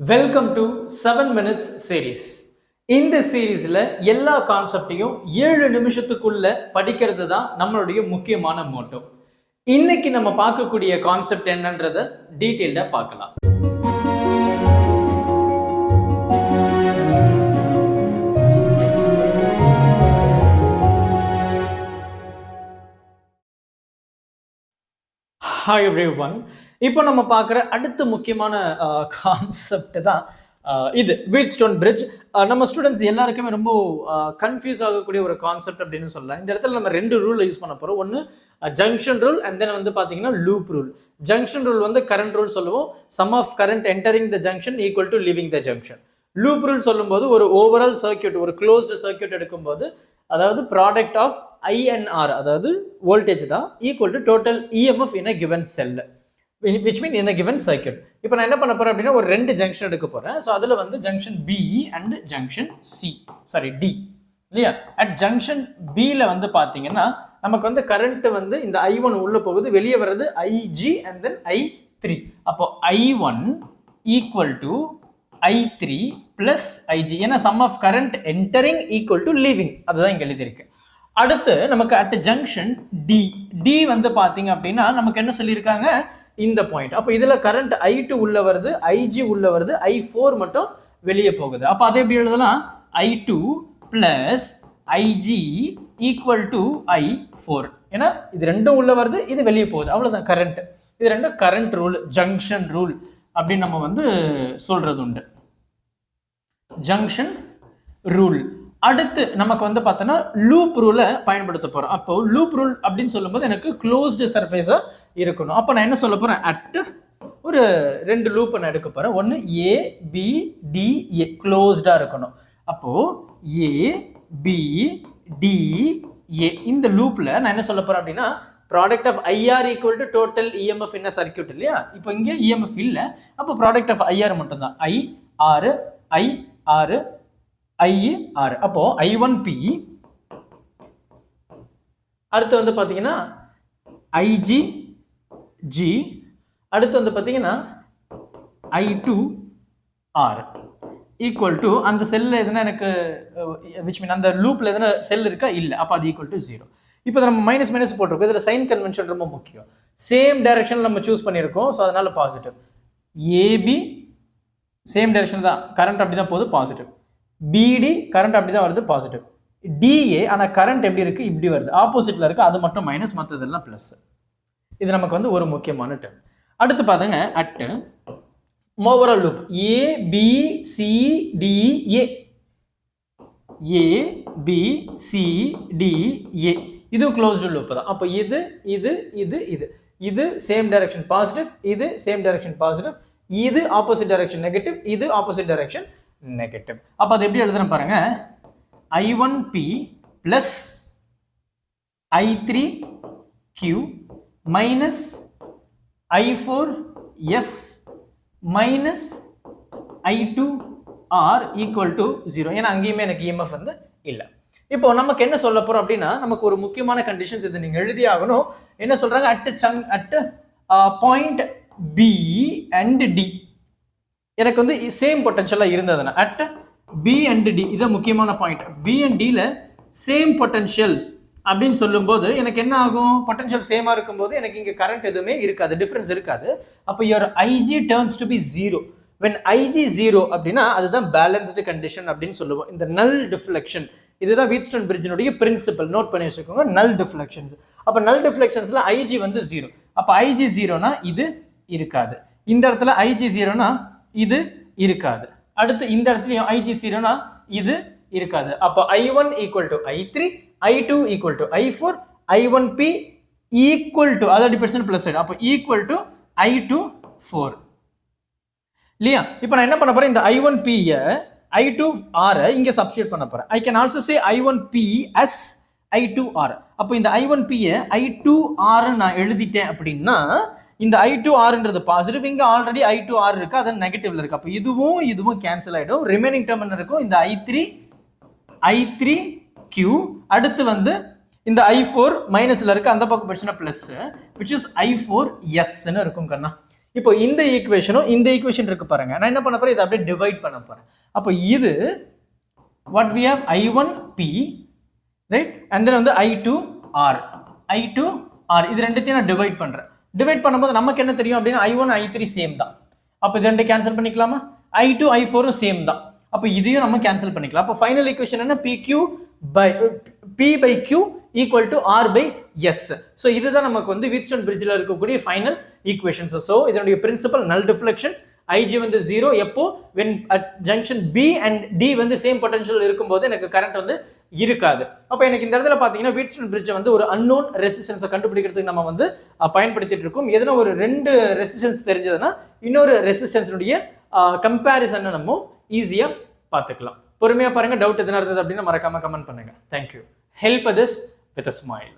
Welcome to 7 minutes series. இந்த சீரீஸ்ல எல்லா கான்செப்டையும் 7 நிமிஷத்துக்குள்ள படிக்கிறது தான் நம்மளுடைய முக்கியமான மோட்டோ. இன்னைக்கு நம்ம பார்க்கக்கூடிய கான்செப்ட் என்னன்றத டீடைல்டா பார்க்கலாம். Hi everyone. இப்போ நம்ம பார்க்குற அடுத்த முக்கியமான கான்செப்ட் தான் இது வீட்ஸ்டோன் பிரிட்ஜ். நம்ம ஸ்டூடெண்ட்ஸ் எல்லாருக்குமே ரொம்ப கன்ஃபியூஸ் ஆகக்கூடிய ஒரு கான்செப்ட் அப்படின்னு சொல்லலாம். இந்த இடத்துல நம்ம ரெண்டு ரூல் யூஸ் பண்ண போகிறோம். ஒன்று ஜங்ஷன் ரூல் அண்ட் தென் வந்து பார்த்தீங்கன்னா லூப் ரூல். ஜங்ஷன் ரூல் வந்து கரண்ட் ரூல் சொல்லுவோம். Sum of current entering the junction equal to leaving the junction. Loop rule சொல்லும்போது ஒரு ஓவரால் சர்க்கியூட், ஒரு க்ளோஸ்டு சர்க்கியூட் எடுக்கும்போது அதாவது ப்ராடக்ட் ஆஃப் INR, அதாவது வோல்டேஜ் தான், equal to total EMF in a given cell, which mean in a given circuit. இப்போ நான் என்ன பண்ண போறேன் அப்படின்னா ஒரு ரெண்டு ஜங்ஷன் எடுக்க போறேன். ஸோ அதில் வந்து junction B and junction D இல்லையா. அட் ஜங்ஷன் Bல வந்து பார்த்தீங்கன்னா நமக்கு வந்து கரண்ட் வந்து இந்த I1 உள்ள போகுது, வெளியே வர்றது IG அண்ட் தென் I3. அப்போ I1 equal to I3 plus IG, ஏன்னா sum of current entering equal to leaving, அதுதான் இங்கே எழுதியிருக்கு. அடுத்து நமக்கு அட் ஜங்ஷன் D வந்து பார்த்தீங்க அப்படின்னா நமக்கு என்ன சொல்லியிருக்காங்க, இந்த பாயிண்ட். அப்போ இதில் கரண்ட் I2 உள்ள வருது, IG உள்ள வருது, I4 மட்டும் வெளியே போகுது. அப்போ அதை எப்படி எழுதலாம், I2 plus IG equal to I4. ஏன்னா இது ரெண்டும் உள்ள வருது, இது வெளியே போகுது, அவ்வளோதான் கரண்ட். இது ரெண்டும் கரண்ட் ரூல், ஜங்ஷன் ரூல் அப்படின்னு நம்ம வந்து சொல்றது உண்டு, ஜங்ஷன் ரூல். அடுத்து நமக்கு வந்து பார்த்தோன்னா லூப் ரூலை பயன்படுத்த போகிறோம். அப்போ லூப் ரூல் அப்படின்னு சொல்லும்போது எனக்கு க்ளோஸ்டு சர்ஃபேஸாக இருக்கணும். அப்போ நான் என்ன சொல்ல போகிறேன், அட் ஒரு ரெண்டு லூப்பை நான் எடுக்க போகிறேன். ஒன்று ABDA க்ளோஸ்டாக இருக்கணும். அப்போது ABDA இந்த லூப்பில் நான் என்ன சொல்ல போகிறேன் அப்படின்னா product of IR equal to total EMF in circuit இல்லையா. இப்போ இங்கே EMF இல்லை, அப்போ ப்ராடக்ட் ஆஃப் IR மட்டும்தான், IR அப்போ I1P, அடுத்து வந்து பார்த்தீங்கன்னா IGG, அடுத்து வந்து பார்த்தீங்கன்னா I2R ஈக்குவல் டு அந்த செல்லில் எதுனா எனக்கு விச் மீன் அந்த லூப்பில் எதுனா செல் இருக்கா, இல்லை, அப்போ அது ஈக்குவல் டு 0. இப்போ நம்ம மைனஸ் போட்டிருக்கோம். இதில் சைன் கன்வென்ஷன் ரொம்ப முக்கியம். சேம் டைரக்ஷன் நம்ம சூஸ் பண்ணியிருக்கோம், ஸோ அதனால பாசிட்டிவ். AB சேம் டைரக்ஷன் தான், கரண்ட் அப்படி தான் போகுது, பாசிட்டிவ். BD கரண்ட் அப்படி தான் வருது, பாசிட்டிவ். DA ஆனால் கரண்ட் எப்படி இருக்கு, இப்படி வருது, ஆப்போசிட்ல இருக்கு, அது மட்டும் மைனஸ், மற்றதெல்லாம் பிளஸ். இது நமக்கு வந்து ஒரு முக்கியமான டேர்ம். அடுத்து பாருங்க அட் ஓவரால் லூப் ABCDA, இது க்ளோஸ்டு லூப் தான். அப்போ இது சேம் டைரக்ஷன் பாசிட்டிவ், இது சேம் டைரக்ஷன் பாசிட்டிவ், இது ஆப்போசிட் டைரக்ஷன் நெகட்டிவ், இது ஆப்போசிட் டைரக்ஷன் நெகட்டிவ். அப்போ அது எப்படி எழுதுறேன் பாருங்க, I1P plus I3Q minus I4S minus I2R equal to 0. ஏன்னா அங்கேயுமே எனக்கு EMF வந்து இல்லை. இப்போ நமக்கு என்ன சொல்ல போறோம் அப்படின்னா நமக்கு ஒரு முக்கியமான கண்டிஷன்ஸ் இது நீங்க எழுதி ஆகணும். என்ன சொல்றாங்க, at point B and D எனக்கு வந்து சேம் பொட்டன்ஷியலாக இருந்ததுன்னா அட் B அண்ட் D, இது முக்கியமான பாயிண்ட். B அண்ட் Dல சேம் பொட்டன்ஷியல் அப்படின்னு சொல்லும்போது எனக்கு என்ன ஆகும், பொட்டன்ஷியல் சேமாக இருக்கும்போது எனக்கு இங்கே கரண்ட் எதுவுமே இருக்காது, டிஃப்ரென்ஸ் இருக்காது. அப்போ your IG turns to be 0. When IG 0 அப்படின்னா அதுதான் பேலன்ஸ்டு கண்டிஷன் அப்படின்னு சொல்லுவோம். இந்த நல் டிஃப்ளெக்ஷன், இதுதான் வீட்ஸ்டோன் பிரிட்ஜினுடைய பிரின்சிபல், நோட் பண்ணி வச்சுக்கோங்க, நல் டிஃப்ளெக்ஷன்ஸ். அப்போ நல் டிஃப்ளெக்ஷன்ஸ்ல IG வந்து 0. அப்போ IG 0னா இது இருக்காது, இந்த இடத்துல IG 0னா இது இருக்காது, அடுத்து இந்த இடத்துலயும் IG 0னா இது இருக்காது. அப்போ I1 equal to I3, I2 equal to I4, I1P equal to அதை டிபெண்டன்ட் பிளஸ் சைடு, அப்போ ஈக்குவல் டு I24 இல்லையா. இப்போ நான் என்ன பண்ண போறேன், இந்த I1P I2R இங்க சப்ஸ்டிட்யூட் பண்ண போறேன். I can also say I1P as I2R. அப்போ இந்த I1P I2R நான் எழுதிட்டேன் அப்படின்னா இந்த I2Rன்றது பாசிட்டிவ், இங்க ஆல்ரெடி I2R இருக்கு, அது நெகட்டிவ்ல இருக்கு. அப்போ இதுவும் கேன்சல் ஆயிடும். ரிமைனிங் டேர்ம் என்ன இருக்கும், இந்த I3Q, அடுத்து வந்து இந்த I4 மைனஸ்ல இருக்கு, அந்த பக்கம் போச்சுன்னா பிளஸ், which is I4S ன்னு இருக்கும் கண்ணா. இப்போ இந்த ஈக்குவேஷனும் இந்த ஈக்குவேஷன் இருக்கு பாருங்க, நான் என்ன பண்ண போறேன், இதை அப்படியே டிவைட் பண்ண போறேன். அப்போ இது what we have I1P, right, and then வந்து I2R, I2R இது ரெண்டுத்தையும் நான் டிவைட் பண்றேன். டிவைட் பண்ணும்போது நமக்கு என்ன தெரியும் அப்படின்னா I1 I3 சேம் தான். அப்போ இது ரெண்டு கேன்சல் பண்ணிக்கலாமா? I2 I4 சேம் தான். அப்போ இதையும் நம்ம கேன்சல் பண்ணிக்கலாம். அப்போ ஃபைனல் ஈக்குவேஷன் என்ன, P by Q equal to R by S. So இதுதான் நமக்கு வந்து வீட்ஸ்டோன் பிரிட்ஜில் இருக்கக்கூடிய ஃபைனல் ஈக்குவேஷன்ஸ். ஸோ இதனுடைய பிரின்சிபல் நல் டிஃப்ளெக்ஷன்ஸ், IG வந்து 0 எப்போ when at junction B and D வந்து சேம் பொட்டன்ஷியல் இருக்கும்போது எனக்கு கரண்ட் வந்து இருக்காது. அப்போ எனக்கு இந்த இடத்துல பார்த்தீங்கன்னா வீட்ஸ்டோன் பிரிட்ஜை வந்து ஒரு அன்னோன் ரெசிஸ்டன்ஸை கண்டுபிடிக்கிறதுக்கு நம்ம வந்து பயன்படுத்திட்டு இருக்கோம். எதனா ஒரு 2 ரெசிஸ்டன்ஸ் தெரிஞ்சதுன்னா இன்னொரு ரெசிஸ்டன்ஸுடைய கம்பேரிசனை நம்ம ஈஸியாக பார்த்துக்கலாம். பொறுமையாக பாருங்க, டவுட் எதுனா இருந்தது அப்படின்னா மறக்காம கமெண்ட் பண்ணுங்க. Thank you. Help this with a smile.